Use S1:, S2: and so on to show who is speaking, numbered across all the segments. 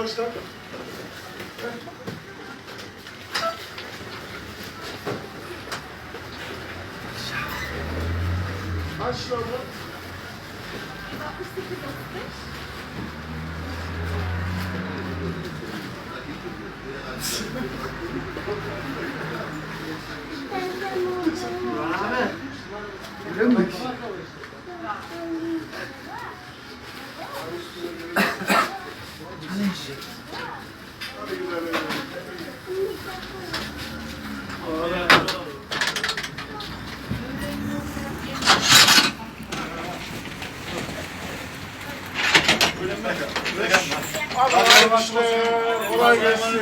S1: Barış'tan. Kaç lira bu?
S2: 68-35.
S1: Bilemedik. Hadi gidelim. Allah'a işte. Kolay gelsin.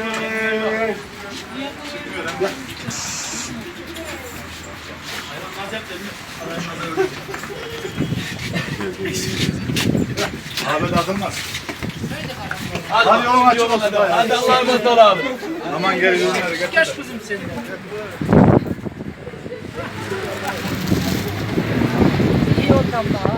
S3: Ahmet atılmaz.
S1: Hadi yolun açık olsun.
S4: Hadi Allah'a emanet ol abi.
S3: Aman geri dönüyor.
S4: Geç kızım senin.
S2: İyi ortamda.